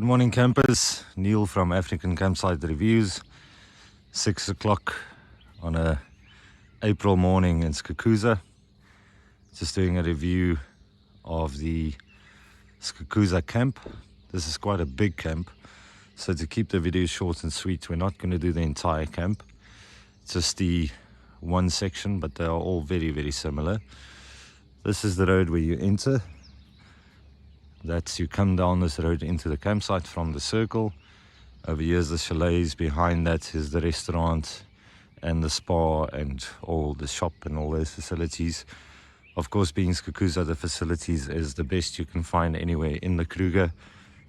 Good morning, campers. Neil from African Campsite Reviews. 6 o'clock on a April morning in Skukuza. Just doing a review of the Skukuza camp. This is quite a big camp, so to keep the video short and sweet, we're not going to do the entire camp, just the one section, but they are all very similar. This is the road where you enter. You come down this road into the campsite from the circle. Over here is the chalets, behind that is the restaurant and the spa and all the shop and all those facilities. Of course, being Skukuza, the facilities is the best you can find anywhere in the Kruger.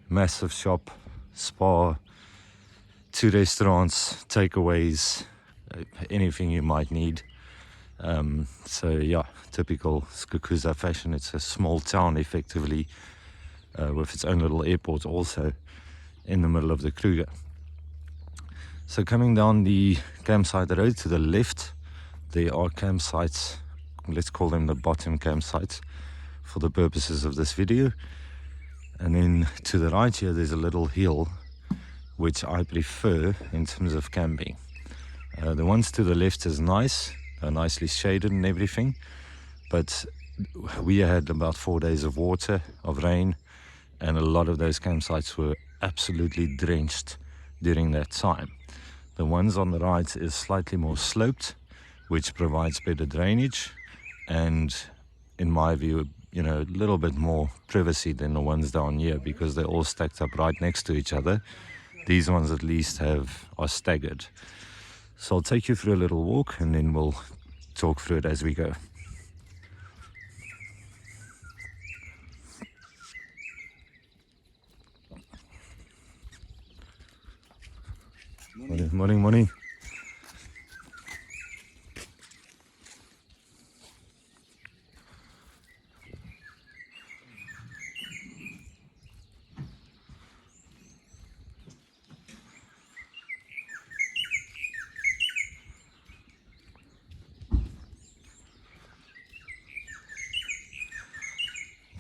Massive shop, spa, 2 restaurants, takeaways, anything you might need. So yeah, typical Skukuza fashion. It's a small town effectively, with its own little airport also in the middle of the Kruger. So coming down the campsite road to the left, there are campsites. Let's call them the bottom campsites for the purposes of this video. And then to the right here, there's a little hill which I prefer in terms of camping. The ones to the left is nice, nicely shaded and everything, but we had about 4 days of water, of rain, and a lot of those campsites were absolutely drenched during that time. The ones on the right is slightly more sloped, which provides better drainage and, in my view, a little bit more privacy than the ones down here, because they're all stacked up right next to each other. These ones at least are staggered. So I'll take you through a little walk and then we'll talk through it as we go. Morning.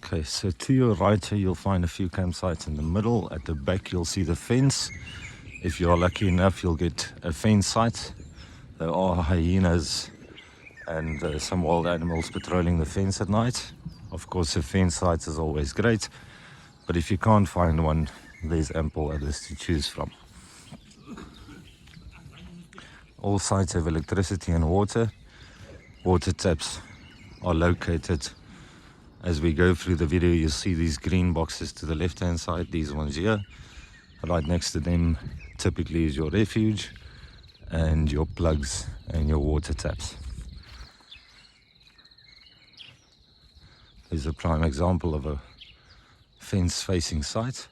Okay, so to your right here, you'll find a few campsites in the middle. At the back, you'll see the fence. If you are lucky enough, you'll get a fence site. There are hyenas and some wild animals patrolling the fence at night. Of course, a fence site is always great, but if you can't find one, there's ample others to choose from. All sites have electricity and water. Water taps are located. As we go through the video, you'll see these green boxes to the left-hand side, these ones here. Right next to them typically is your refuge and your plugs and your water taps. Here's a prime example of a fence-facing site.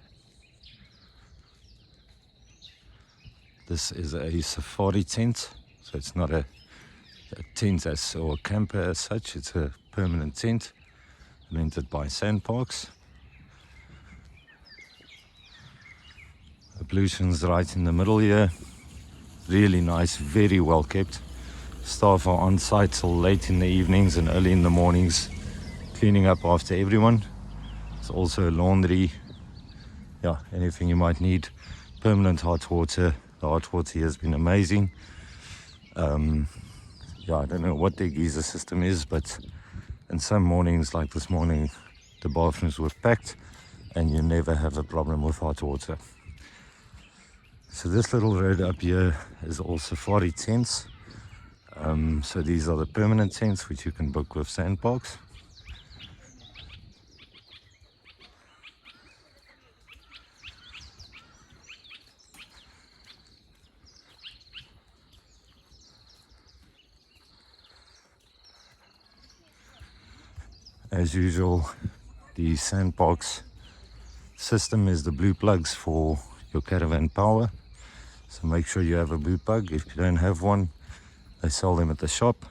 This is a safari tent, so it's not a tent or a camper as such, it's a permanent tent rented by Sandparks. The pollution's right in the middle here. Really nice, very well kept. Staff are on site till late in the evenings and early in the mornings, cleaning up after everyone. There's also laundry, anything you might need. Permanent hot water. The hot water here has been amazing. I don't know what their geyser system is, but in some mornings, like this morning, the bathrooms were packed and you never have a problem with hot water. So this little road up here is all safari tents. So these are the permanent tents which you can book with Sandparks. As usual, the Sandparks system is the blue plugs for your caravan power. So make sure you have a blue plug. If you don't have one, they sell them at the shop,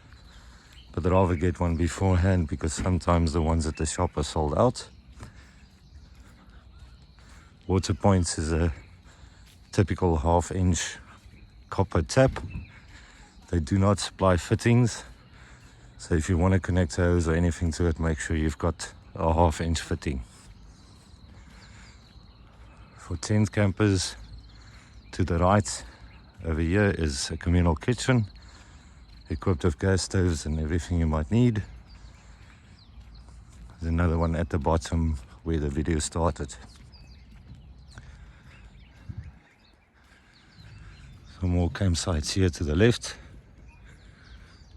but I'd rather get one beforehand because sometimes the ones at the shop are sold out. Water points is a typical 1/2 inch copper tap. They do not supply fittings, so if you want to connect hose or anything to it, make sure you've got a 1/2 inch fitting. For tent campers, to the right over here is a communal kitchen equipped with gas stoves and everything you might need. There's another one at the bottom where the video started. Some more campsites here to the left.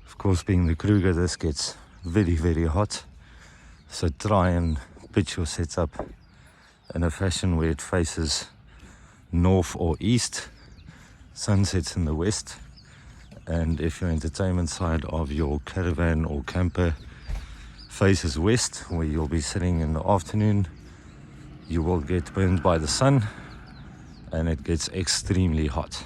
Of course, being the Kruger, this gets very, very hot. So try and pitch your setup in a fashion where it faces north or east. Sunsets in the west. And if your entertainment side of your caravan or camper faces west, where you'll be sitting in the afternoon, you will get burned by the sun and it gets extremely hot.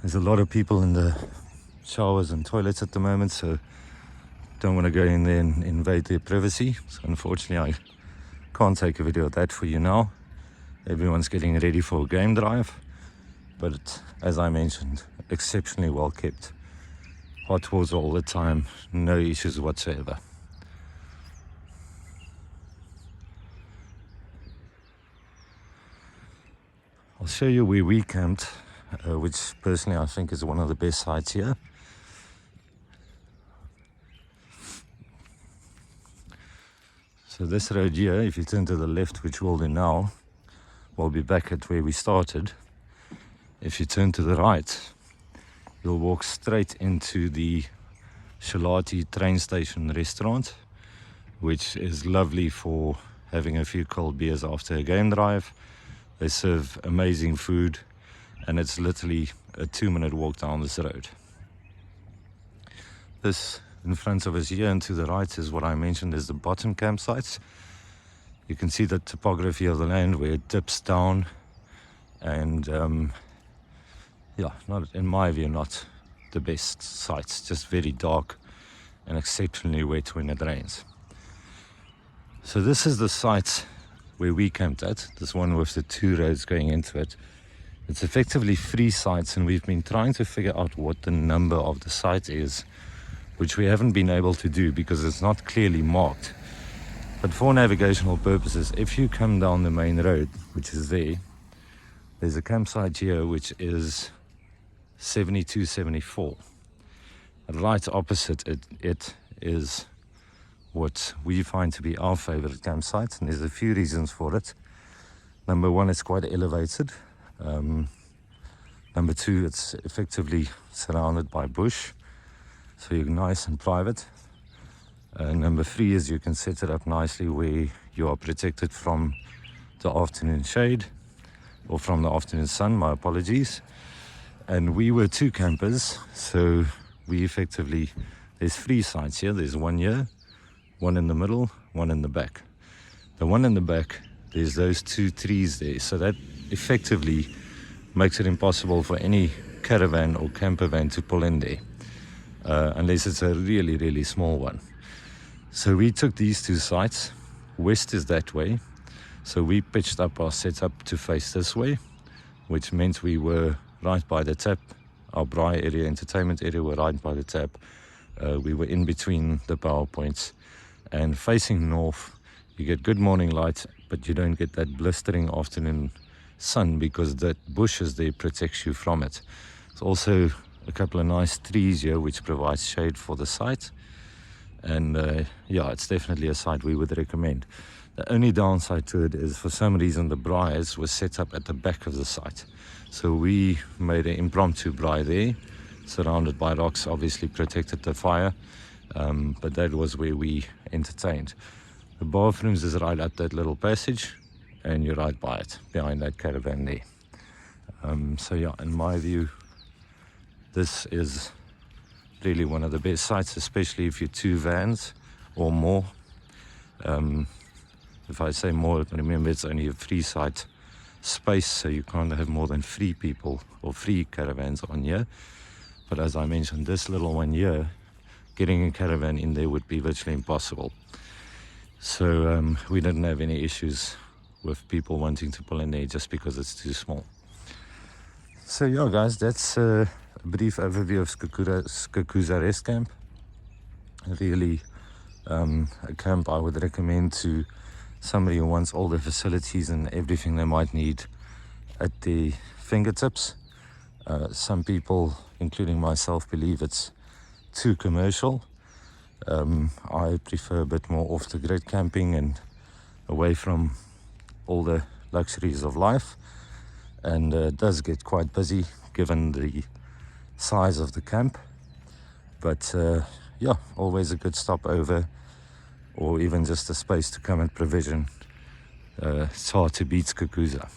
There's a lot of people in the showers and toilets at the moment, so don't want to go in there and invade their privacy. So unfortunately I can't take a video of that for you now. Everyone's getting ready for a game drive, but as I mentioned, exceptionally well kept. Hot water all the time, no issues whatsoever. I'll show you where we camped, which personally I think is one of the best sites here. So this road here, if you turn to the left, which we'll do now, we'll be back at where we started. If you turn to the right, you'll walk straight into the Shalati train station restaurant, which is lovely for having a few cold beers after a game drive. They serve amazing food, and it's literally a 2-minute walk down this road. This in front of us here and to the right is what I mentioned is the bottom campsites. You can see the topography of the land where it dips down, and yeah, not, in my view, not the best sites, just very dark and exceptionally wet when it rains. So this is the site where we camped at, this one with the 2 roads going into it. It's effectively 3 sites, and we've been trying to figure out what the number of the site is, which we haven't been able to do because it's not clearly marked. But for navigational purposes, if you come down the main road, which is there, there's a campsite here which is 7274. Right opposite it is what we find to be our favorite campsite, and there's a few reasons for it. Number one, it's quite elevated. Number two, it's effectively surrounded by bush, so you're nice and private. Number three is you can set it up nicely where you are protected from the afternoon shade, or from the afternoon sun, my apologies. And we were 2 campers, so we effectively, there's 3 sites here. There's one here, one in the middle, one in the back. The one in the back, there's those 2 trees there, so that effectively makes it impossible for any caravan or camper van to pull in there, unless it's a really, really small one. So we took these 2 sites. West is that way, so we pitched up our setup to face this way, which meant we were right by the tap. Our braai area, entertainment area, were right by the tap. We were in between the power points, and facing north you get good morning light, but you don't get that blistering afternoon sun because that bushes there protects you from it. There's also a couple of nice trees here which provides shade for the site, and yeah, it's definitely a site we would recommend. The only downside to it is, for some reason, the braais was set up at the back of the site, so we made an impromptu braai there, surrounded by rocks, obviously protected the fire, but that was where we entertained. The bathrooms is right up that little passage, and you're right by it, behind that caravan there. So yeah, in my view, this is really one of the best sites, especially if you're 2 vans or more. If I say more, remember it's only a 3 site space, so you can't have more than 3 people or 3 caravans on here. But as I mentioned, this little one here, getting a caravan in there would be virtually impossible. So we didn't have any issues with people wanting to pull in there just because it's too small. So yeah guys, that's a brief overview of Skukuza Rest Camp. Really a camp I would recommend to somebody who wants all the facilities and everything they might need at their fingertips. Some people, including myself, believe it's too commercial. I prefer a bit more off the grid camping and away from all the luxuries of life, and it does get quite busy given the size of the camp, but yeah, always a good stopover, or even just a space to come and provision. It's hard to beat Skukuza.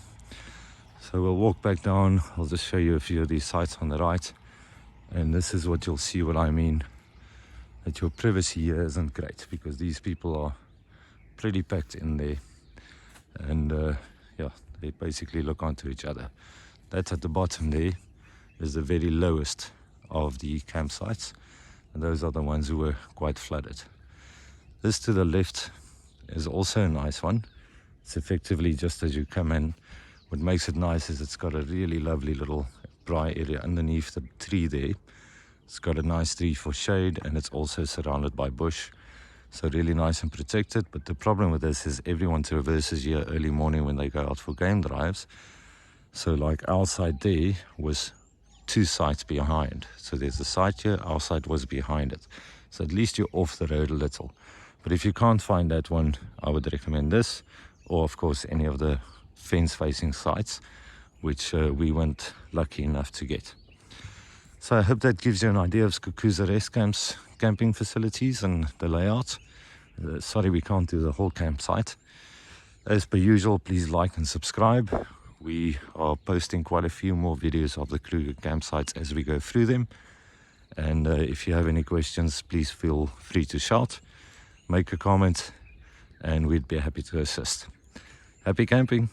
So we'll walk back down. I'll just show you a few of these sites on the right, and this is what you'll see what I mean, that your privacy here isn't great, because these people are pretty packed in there, and yeah, they basically look onto each other. That at the bottom there is the very lowest of the campsites, and those are the ones who were quite flooded. This to the left is also a nice one. It's effectively just as you come in. What makes it nice is it's got a really lovely little dry area underneath the tree there. It's got a nice tree for shade, and it's also surrounded by bush, so really nice and protected. But the problem with this is everyone traverses here early morning when they go out for game drives. So like our site there was 2 sites behind. So there's a site here, our site was behind it. So at least you're off the road a little. But if you can't find that one, I would recommend this, or of course any of the fence facing sites, which we weren't lucky enough to get. So I hope that gives you an idea of Skukuza Rest Camp's camping facilities and the layout. Sorry we can't do the whole campsite. As per usual, please like and subscribe. We are posting quite a few more videos of the Kruger campsites as we go through them. And if you have any questions, please feel free to shout, make a comment, and we'd be happy to assist. Happy camping!